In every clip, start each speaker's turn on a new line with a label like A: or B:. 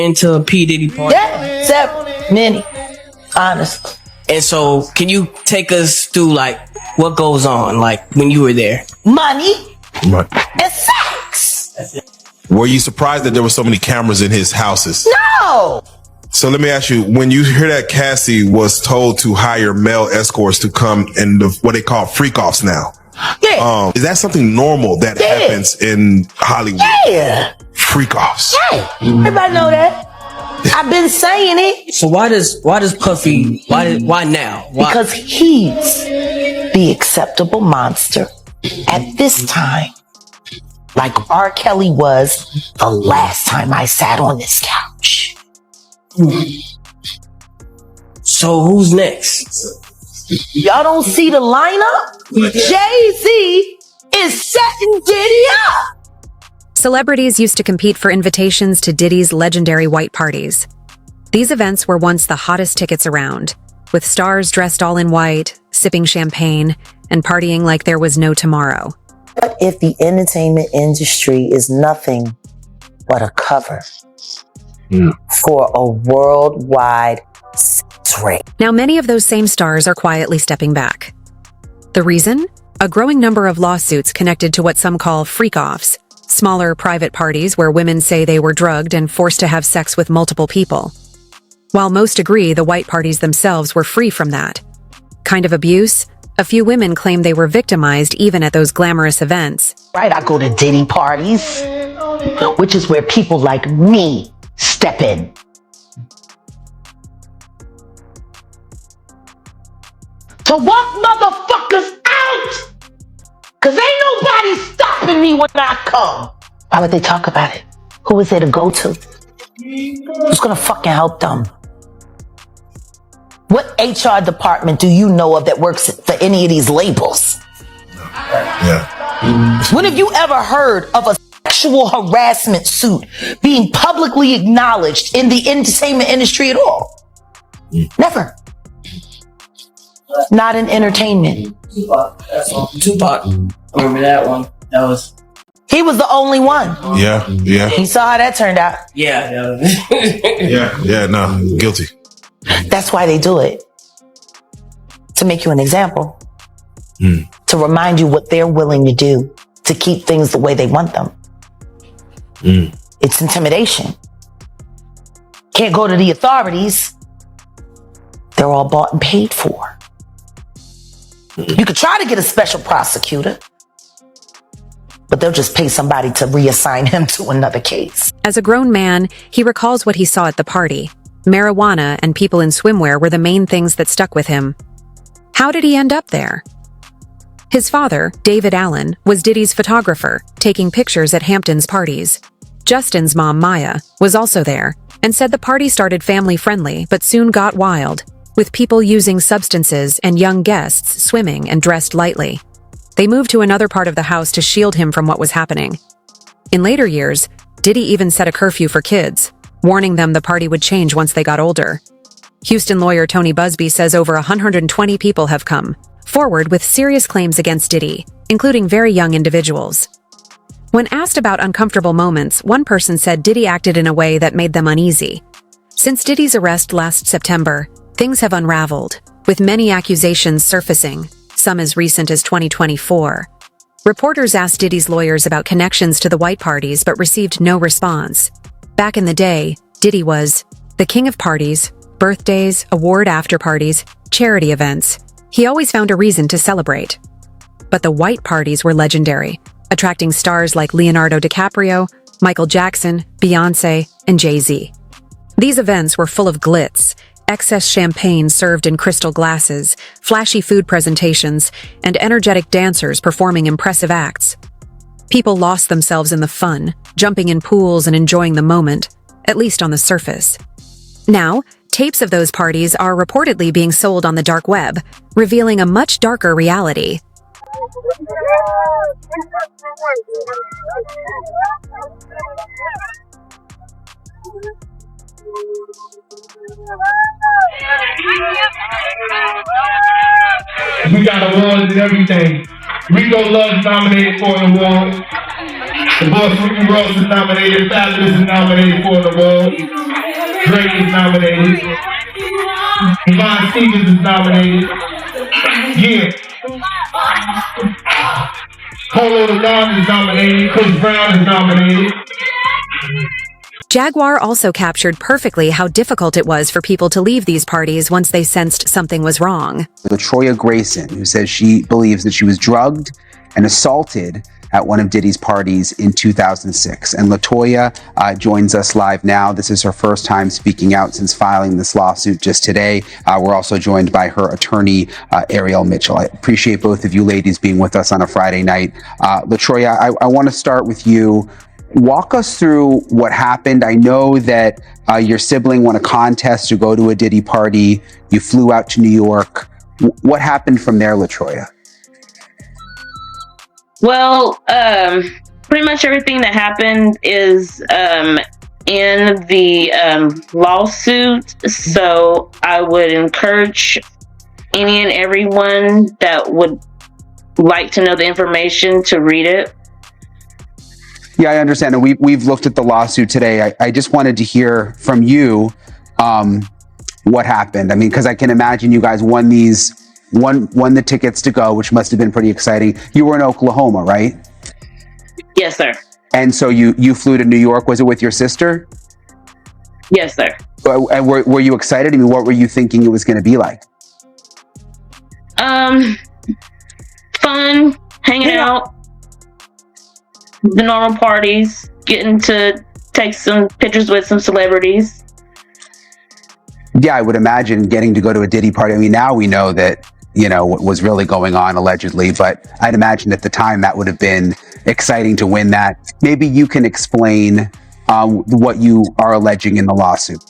A: into a P. Diddy party?
B: Yeah, many, honestly.
A: And so, can you take us through, like, what goes on, like, when you were there?
B: Money and sex.
C: Were you surprised that there were so many cameras in his houses?
B: No.
C: So let me ask you, when you hear that Cassie was told to hire male escorts to come and what they call freak-offs now.
B: Yeah.
C: Is that something normal that happens in Hollywood?
B: Yeah.
C: Freak-offs.
B: Yeah. Everybody know that. I've been saying it.
A: So why does Puffy, why now? Why?
B: Because he's the acceptable monster at this time. Like R. Kelly was the last time I sat on this couch.
A: So who's next?
B: Y'all don't see the lineup? Jay-Z is setting Diddy up.
D: Celebrities used to compete for invitations to Diddy's legendary white parties. These events were once the hottest tickets around, with stars dressed all in white, sipping champagne, and partying like there was no tomorrow.
B: What if the entertainment industry is nothing but a cover for a worldwide sex ring?
D: Now, many of those same stars are quietly stepping back. The reason? A growing number of lawsuits connected to what some call freak-offs, smaller private parties where women say they were drugged and forced to have sex with multiple people. While most agree the white parties themselves were free from that kind of abuse, a few women claim they were victimized even at those glamorous events.
B: Right, I go to Diddy parties, which is where people like me step in. To walk motherfuckers out! Cause ain't nobody stopping me when I come. Why would they talk about it? Who is there to go to? Who's gonna fucking help them? What HR department do you know of that works for any of these labels?
C: Yeah.
B: When have you ever heard of a sexual harassment suit being publicly acknowledged in the entertainment industry at all? Never. Not in entertainment.
A: Tupac. I remember that one.
B: He was the only one.
C: Yeah.
B: You saw how that turned out.
A: Yeah.
C: No, guilty.
B: That's why they do it. To make you an example. To remind you what they're willing to do to keep things the way they want them. It's intimidation. Can't go to the authorities. They're all bought and paid for. You could try to get a special prosecutor, but they'll just pay somebody to reassign him to another case.
D: As a grown man, he recalls what he saw at the party. Marijuana and people in swimwear were the main things that stuck with him. How did he end up there? His father, David Allen, was Diddy's photographer, taking pictures at Hampton's parties. Justin's mom, Maya, was also there, and said the party started family-friendly but soon got wild, with people using substances and young guests swimming and dressed lightly. They moved to another part of the house to shield him from what was happening. In later years, Diddy even set a curfew for kids, warning them the party would change once they got older. Houston lawyer Tony Busby says over 120 people have come forward with serious claims against Diddy, including very young individuals. When asked about uncomfortable moments, one person said Diddy acted in a way that made them uneasy. Since Diddy's arrest last September, things have unraveled, with many accusations surfacing, some as recent as 2024. Reporters asked Diddy's lawyers about connections to the white parties but received no response. Back in the day, Diddy was the king of parties, birthdays, award after-parties, charity events. He always found a reason to celebrate. But the white parties were legendary, attracting stars like Leonardo DiCaprio, Michael Jackson, Beyoncé, and Jay-Z. These events were full of glitz, excess champagne served in crystal glasses, flashy food presentations, and energetic dancers performing impressive acts. People lost themselves in the fun, jumping in pools and enjoying the moment, at least on the surface. Now, tapes of those parties are reportedly being sold on the dark web, revealing a much darker reality.
E: We got awards and everything. Rico Love's nominated for an award. The boy Fruity Rose is nominated. Fabulous is nominated for an award. Drake is nominated. Devon Stevens is nominated. Yeah. Polo the Don is nominated. Chris Brown is nominated.
D: Jaguar also captured perfectly how difficult it was for people to leave these parties once they sensed something was wrong.
F: LaToya Grayson, who says she believes that she was drugged and assaulted at one of Diddy's parties in 2006. And LaToya joins us live now. This is her first time speaking out since filing this lawsuit just today. We're also joined by her attorney, Ariel Mitchell. I appreciate both of you ladies being with us on a Friday night. LaToya, I want to start with you. Walk us through what happened. I know that your sibling won a contest to go to a Diddy party. You flew out to New York. What happened from there, LaToya?
G: Well, pretty much everything that happened is in the lawsuit. So I would encourage any and everyone that would like to know the information to read it.
F: Yeah, I understand. And we've looked at the lawsuit today. I just wanted to hear from you what happened. I mean, because I can imagine you guys won the tickets to go, which must have been pretty exciting. You were in Oklahoma, right?
G: Yes, sir.
F: And so you flew to New York. Was it with your sister?
G: Yes, sir.
F: And were you excited? I mean, what were you thinking it was going to be like?
G: Fun, hanging out, the normal parties, getting to take some pictures with some celebrities.
F: Yeah, I would imagine getting to go to a Diddy party. I mean, now we know that, you know, what was really going on allegedly, but I'd imagine at the time that would have been exciting to win that. Maybe you can explain what you are alleging in the lawsuit.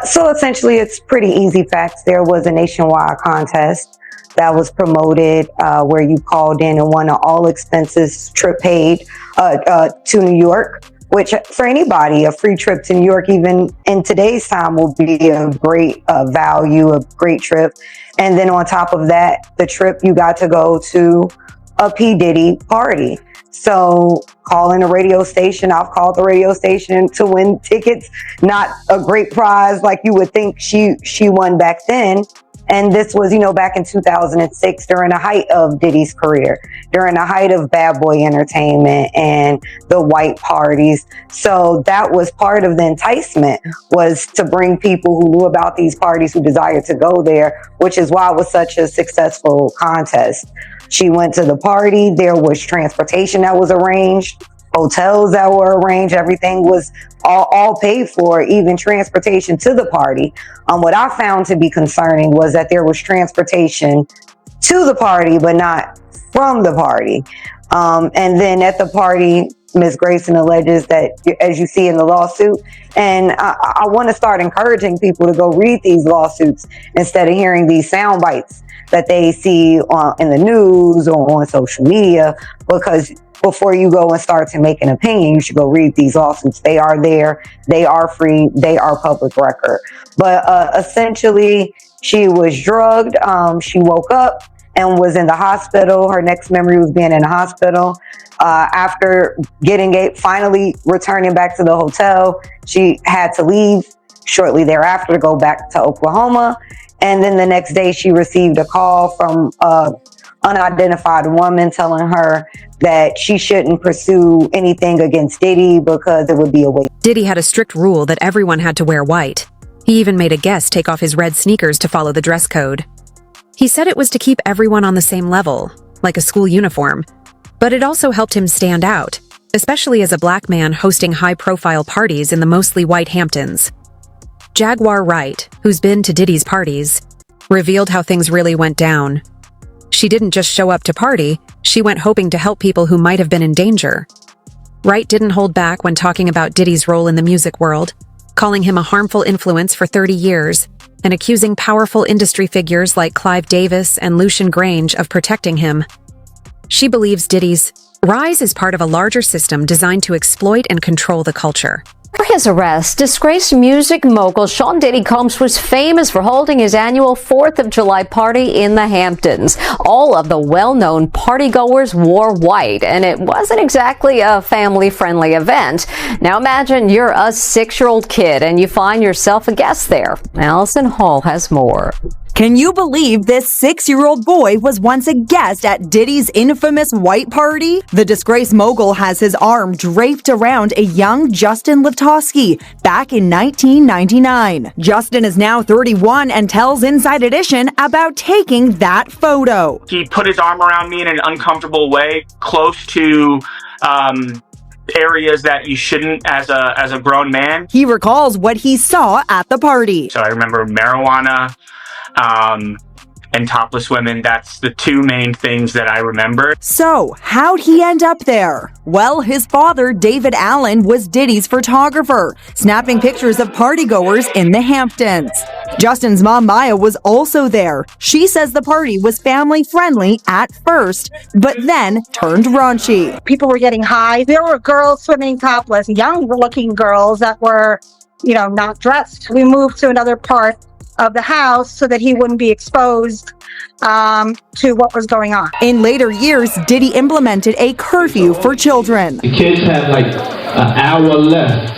H: So essentially, it's pretty easy facts. There was a nationwide contest that was promoted where you called in and won an all expenses trip paid to New York, which for anybody, a free trip to New York, even in today's time, will be a great value, a great trip. And then on top of that, the trip, you got to go to a P. Diddy party. So calling a radio station, I've called the radio station to win tickets, not a great prize like you would think she won back then. And this was, you know, back in 2006 during the height of Diddy's career, during the height of Bad Boy Entertainment and the white parties. So that was part of the enticement, was to bring people who knew about these parties, who desired to go there, which is why it was such a successful contest. She went to the party. There was transportation that was arranged, hotels that were arranged. Everything was all paid for, even transportation to the party. What I found to be concerning was that there was transportation to the party, but not from the party. And then at the party, Ms. Grayson alleges that, as you see in the lawsuit, and I want to start encouraging people to go read these lawsuits instead of hearing these sound bites that they see in the news or on social media, because before you go and start to make an opinion, you should go read these lawsuits. They are there. They are free. They are public record. But essentially, she was drugged. She woke up and was in the hospital. Her next memory was being in the hospital. After finally returning back to the hotel, she had to leave shortly thereafter to go back to Oklahoma. And then the next day, she received a call from an unidentified woman telling her that she shouldn't pursue anything against Diddy because it would be a waste.
D: Diddy had a strict rule that everyone had to wear white. He even made a guest take off his red sneakers to follow the dress code. He said it was to keep everyone on the same level, like a school uniform. But it also helped him stand out, especially as a black man hosting high-profile parties in the mostly white Hamptons. Jaguar Wright, who's been to Diddy's parties, revealed how things really went down. She didn't just show up to party, she went hoping to help people who might have been in danger. Wright didn't hold back when talking about Diddy's role in the music world, calling him a harmful influence for 30 years, and accusing powerful industry figures like Clive Davis and Lucian Grange of protecting him. She believes Diddy's rise is part of a larger system designed to exploit and control the culture.
I: For his arrest, disgraced music mogul Sean Diddy Combs was famous for holding his annual 4th of July party in the Hamptons. All of the well-known partygoers wore white, and it wasn't exactly a family-friendly event. Now imagine you're a 6-year-old kid and you find yourself a guest there. Allison Hall has more.
J: Can you believe this 6-year-old boy was once a guest at Diddy's infamous white party? The disgraced mogul has his arm draped around a young Justin Latowski back in 1999. Justin is now 31 and tells Inside Edition about taking that photo.
K: He put his arm around me in an uncomfortable way, close to areas that you shouldn't as a grown man.
J: He recalls what he saw at the party.
K: So I remember marijuana, and topless women. That's the two main things that I remember.
J: So, how'd he end up there? Well, his father, David Allen, was Diddy's photographer, snapping pictures of partygoers in the Hamptons. Justin's mom, Maya, was also there. She says the party was family-friendly at first, but then turned raunchy.
L: People were getting high. There were girls swimming topless, young-looking girls that were, not dressed. We moved to another part of the house so that he wouldn't be exposed to what was going on.
J: In later years, Diddy implemented a curfew for children.
E: The kids have like an hour left.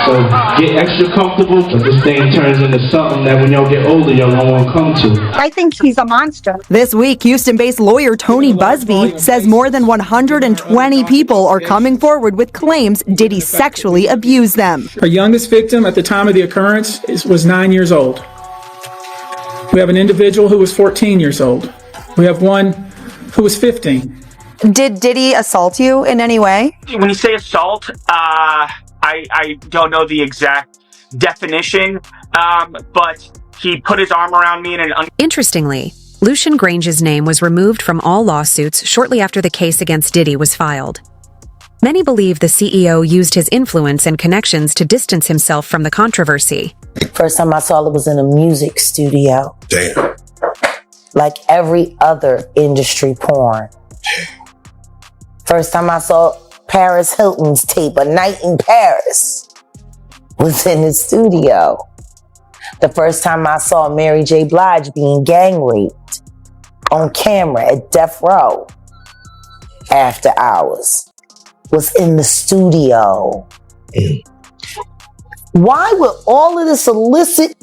E: So get extra comfortable, but this thing turns into something that when y'all get older, y'all don't want to come to.
L: I think he's a monster.
J: This week, Houston-based lawyer Tony Busby says more than 120 people are coming forward with claims Diddy sexually abused them.
M: Our youngest victim at the time of the occurrence was 9 years old. We have an individual who was 14 years old. We have one who was 15.
J: Did Diddy assault you in any way?
K: When you say assault, I don't know the exact definition, but he put his arm around me in an...
D: Interestingly, Lucian Grange's name was removed from all lawsuits shortly after the case against Diddy was filed. Many believe the CEO used his influence and connections to distance himself from the controversy.
B: First time I saw it was in a music studio.
C: Damn.
B: Like every other industry porn. First time I saw Paris Hilton's tape, A Night in Paris, was in the studio. The first time I saw Mary J. Blige being gang raped on camera at Death Row after hours was in the studio. Why would all of this illicit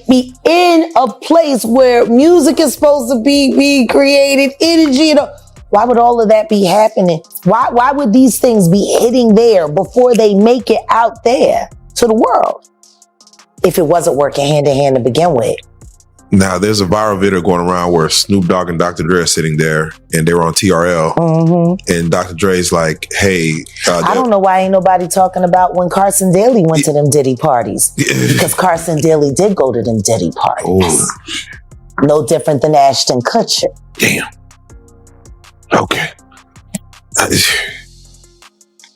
B: be in a place where music is supposed to be being created, energy, why would all of that be happening? Why would these things be hitting there before they make it out there to the world? If it wasn't working hand in hand to begin with.
C: Now, there's a viral video going around where Snoop Dogg and Dr. Dre are sitting there and they were on TRL. Mm-hmm. And Dr. Dre's like, hey.
B: I don't know why ain't nobody talking about when Carson Daly went to them Diddy parties. Because Carson Daly did go to them Diddy parties. Oh. No different than Ashton Kutcher.
C: Damn. Okay.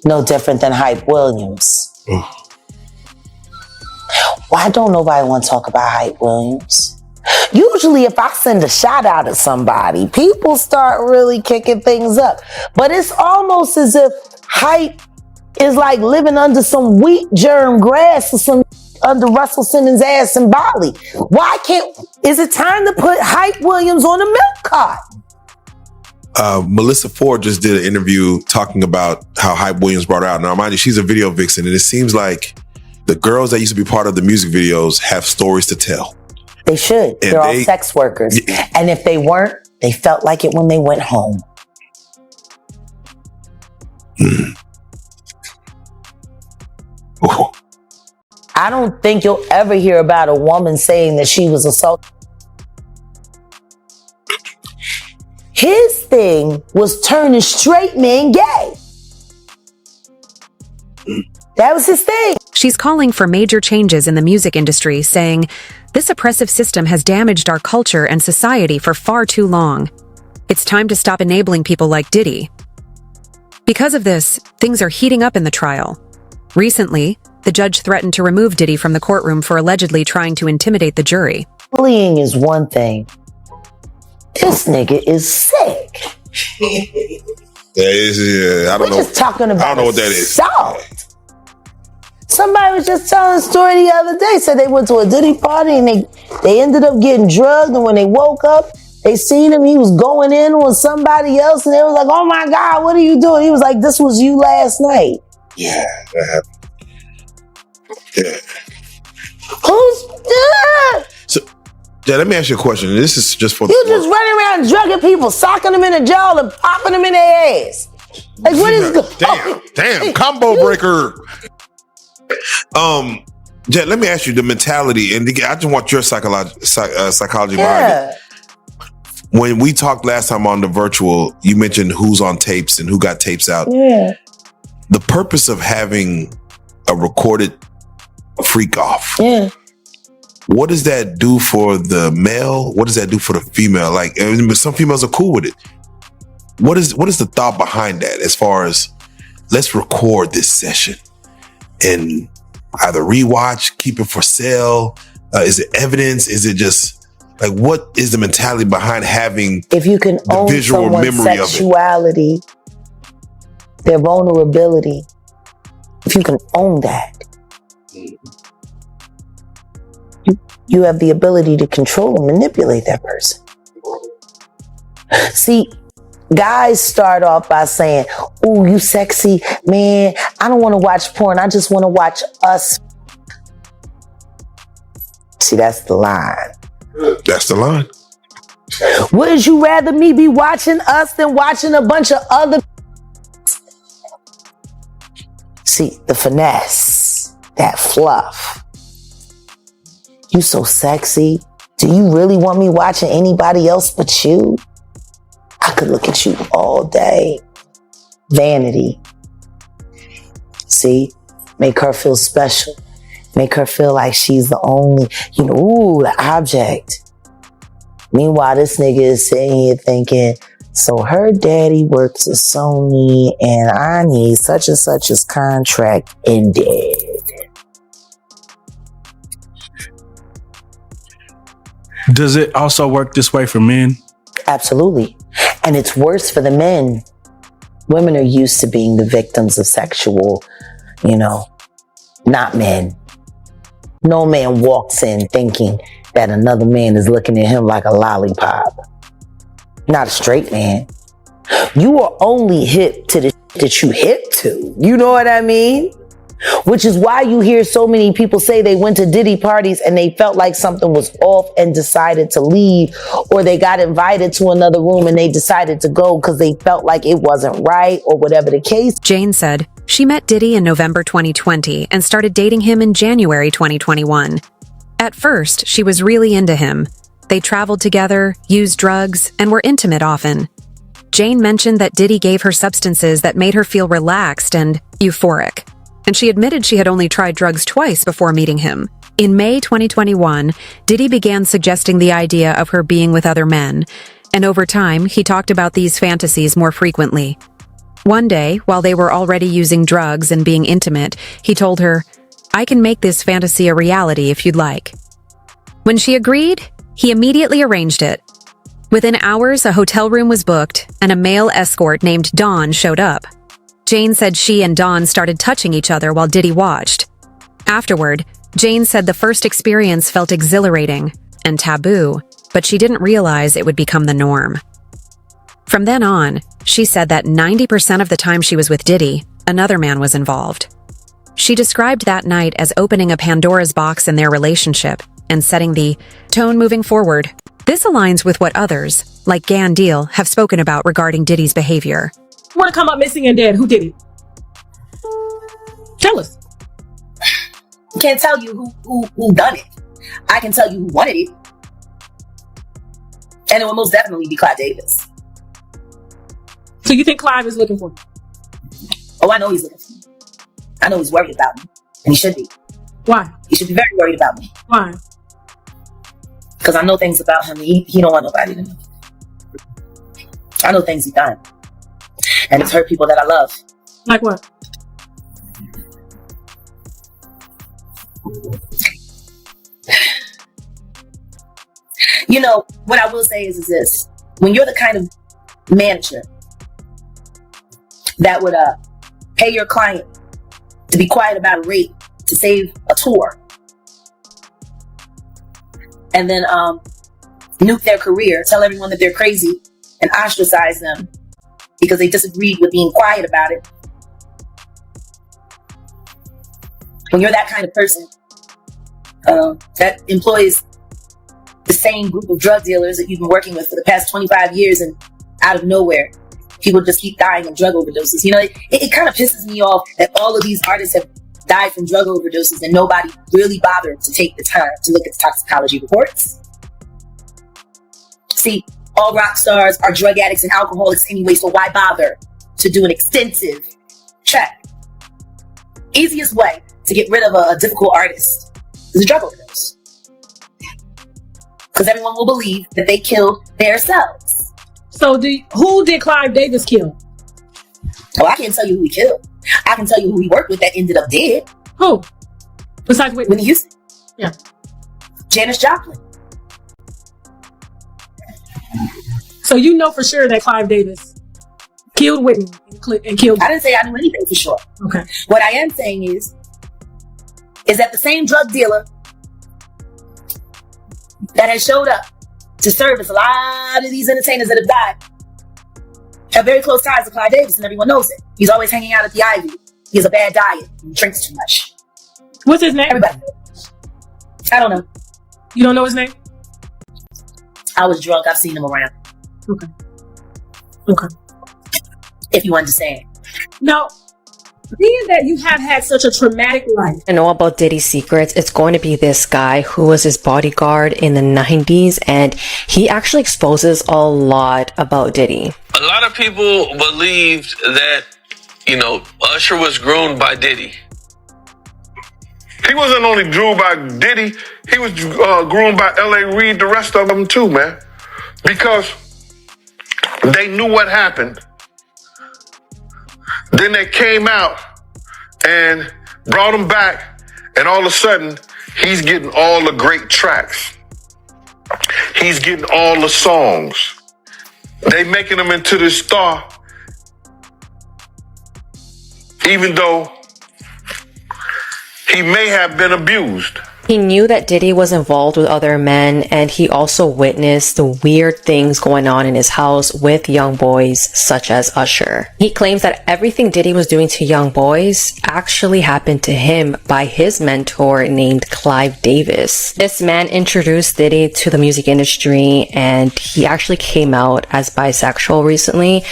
B: No different than Hype Williams. Why don't nobody want to talk about Hype Williams? Usually if I send a shout out to somebody, people start really kicking things up. But it's almost as if Hype is like living under some wheat germ grass or some under Russell Simmons' ass in Bali. Is it time to put Hype Williams on a milk cart?
C: Melissa Ford just did an interview talking about how Hype Williams brought her out. Now, mind you, she's a video vixen, and it seems like the girls that used to be part of the music videos have stories to tell.
B: They should. And they're all sex workers. Yeah. And if they weren't, they felt like it when they went home. I don't think you'll ever hear about a woman saying that she was assaulted. His thing was turning straight men gay. That was his thing.
D: She's calling for major changes in the music industry, saying, "This oppressive system has damaged our culture and society for far too long. It's time to stop enabling people like Diddy." Because of this, things are heating up in the trial. Recently, the judge threatened to remove Diddy from the courtroom for allegedly trying to intimidate the jury.
B: Bullying is one thing. This nigga is sick.
C: I don't know.
B: We're just talking about
C: I don't know what that is.
B: Assault. somebody was just telling a story the other day. Said they went to a Diddy party and they ended up getting drugged. And when they woke up, they seen him. He was going in on somebody else. And they was like, oh my God, what are you doing? He was like, this was you last night.
C: Yeah, that happened. Yeah. So, let me ask you a question. This is just for
B: you just running around drugging people, socking them in a jail and popping them in their ass. Like, what is
C: damn, combo breaker. Jet, let me ask you the mentality, and I just want your psychology behind it. When we talked last time on the virtual, you mentioned who's on tapes and who got tapes out.
B: Yeah.
C: The purpose of having a recorded freak off.
B: Yeah.
C: What does that do for the male? What does that do for the female? Like, some females are cool with it. What is the thought behind that as far as let's record this session and either rewatch, keep it for sale? Is it evidence? Is it just like, what is the mentality behind having
B: if you can
C: the
B: own
C: visual
B: someone's
C: memory
B: sexuality, their vulnerability, if you can own that, you have the ability to control and manipulate that person. See, guys start off by saying, ooh, you sexy, man. I don't want to watch porn. I just want to watch us. See, that's the line.
C: That's the line.
B: Would you rather me be watching us than watching a bunch of other? See, the finesse, that fluff. You so sexy. Do you really want me watching anybody else but you? I could look at you all day. Vanity. See? Make her feel special. Make her feel like she's the only, ooh, the object. Meanwhile, this nigga is sitting here thinking, so her daddy works at Sony and I need such and such's contract ended.
N: Does it also work this way for men?
B: Absolutely. And it's worse for the men. Women are used to being the victims of sexual, not men. No man walks in thinking that another man is looking at him like a lollipop. Not a straight man. You are only hip to the that you hip to. You know what I mean? Which is why you hear so many people say they went to Diddy parties and they felt like something was off and decided to leave, or they got invited to another room and they decided to go because they felt like it wasn't right, or whatever the case.
D: Jane said she met Diddy in November 2020 and started dating him in January 2021. At first, she was really into him. They traveled together, used drugs, and were intimate often. Jane mentioned that Diddy gave her substances that made her feel relaxed and euphoric. And she admitted she had only tried drugs twice before meeting him. In May 2021, Diddy began suggesting the idea of her being with other men, and over time, he talked about these fantasies more frequently. One day, while they were already using drugs and being intimate, he told her, "I can make this fantasy a reality if you'd like." When she agreed, he immediately arranged it. Within hours, a hotel room was booked, and a male escort named Don showed up. Jane said she and Don started touching each other while Diddy watched. Afterward, Jane said the first experience felt exhilarating and taboo, but she didn't realize it would become the norm. From then on, she said that 90% of the time she was with Diddy, another man was involved. She described that night as opening a Pandora's box in their relationship and setting the tone moving forward. This aligns with what others, like Gan Deal, have spoken about regarding Diddy's behavior.
O: Want to come up missing and dead? Who did it? Tell us.
P: Can't tell you who done it. I can tell you who wanted it. And it will most definitely be Clive Davis.
O: So you think Clive is looking for me?
P: Oh, I know he's looking for me. I know he's worried about me. And he should be.
O: Why?
P: He should be very worried about me.
O: Why?
P: Because I know things about him he don't want nobody to know. I know things he's done. And it's hurt people that I love.
O: Like what?
P: What I will say is this. When you're the kind of manager that would pay your client to be quiet about a rape to save a tour. And then nuke their career, tell everyone that they're crazy, and ostracize them because they disagreed with being quiet about it. When you're that kind of person that employs the same group of drug dealers that you've been working with for the past 25 years, and out of nowhere, people just keep dying of drug overdoses. You know, it kind of pisses me off that all of these artists have died from drug overdoses and nobody really bothered to take the time to look at the toxicology reports. See, all rock stars are drug addicts and alcoholics anyway, so why bother to do an extensive check? Easiest way to get rid of a difficult artist is a drug overdose. Because everyone will believe that they killed themselves.
O: So who did Clive Davis kill?
P: Oh, I can't tell you who he killed. I can tell you who he worked with that ended up dead.
O: Who? Besides Whitney
P: Houston?
O: Yeah.
P: Janis Joplin.
O: So you know for sure that Clive Davis killed Whitney and killed...
P: I didn't say I knew anything for sure.
O: Okay.
P: What I am saying is that the same drug dealer that has showed up to service a lot of these entertainers that have died have very close ties to Clive Davis, and everyone knows it. He's always hanging out at the Ivy. He has a bad diet and drinks too much.
O: What's his name?
P: Everybody. I don't know.
O: You don't know his name?
P: I was drunk. I've seen him around.
O: Okay. Okay.
P: If you understand.
O: Now, being that you have had such a traumatic life.
Q: I know about Diddy's secrets. It's going to be this guy who was his bodyguard in the 90s, and he actually exposes a lot about Diddy.
R: A lot of people believed that, Usher was groomed by Diddy.
S: He wasn't only groomed by Diddy, he was groomed by L.A. Reid, the rest of them too, man. Because they knew what happened. Then they came out and brought him back, and all of a sudden, he's getting all the great tracks. He's getting all the songs. They making him into this star, even though he may have been abused.
Q: He knew that Diddy was involved with other men, and he also witnessed the weird things going on in his house with young boys such as Usher. He claims that everything Diddy was doing to young boys actually happened to him by his mentor named Clive Davis. This man introduced Diddy to the music industry, and he actually came out as bisexual recently,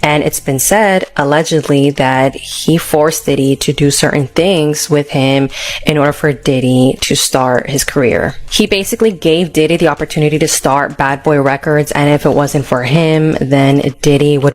Q: and it's been said, allegedly, that he forced Diddy to do certain things with him in order for Diddy to start his career. He basically gave Diddy the opportunity to start Bad Boy Records, and if it wasn't for him, then Diddy would